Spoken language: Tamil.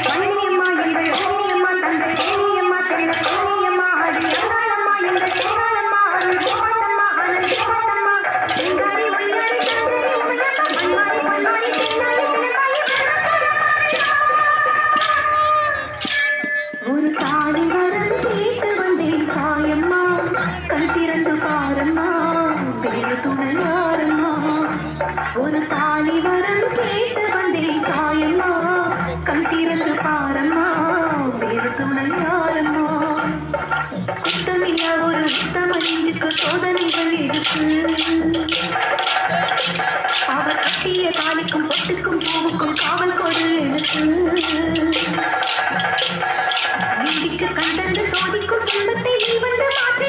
பழனியம்மா எங்கள் ஓமியம்மா தந்தை தேனியம்மா தெல்ல தேனியம்மா ஆடி அங்காளம்மா எங்கள் தேங்காளம்மா அருள் கோமாட்டம்மா அனல் கோமாட்டம்மா சிங்காரி ஒய்யாரி சங்கரி உமையம்மா பன்மாரி பன்மாரி தென்னாலி சிறுமாலி ஒரு தாலி வரம் கேட்டு வந்தேன் தாயம்மா கண் திறந்து பாரம்மா வேறு துணையாரம்மா ஒரு தாலி வரம் கேட்டு வந்தேன் தாயம்மா கண் திறந்து பாரம்மா வேறு துணையாரம்மா குத்தமில்ல ஒரு உத்தம நெஞ்சுக்கு சோதனைகள் இருக்கு அவர் கட்டிய தாலிக்கும் பொட்டுக்கும் பூவுக்கும் காவல் கொடு எனக்கு நீதிக்கு கண்டந்து சோதிக்கும் துன்பத்தை நீ வந்து மாற்றி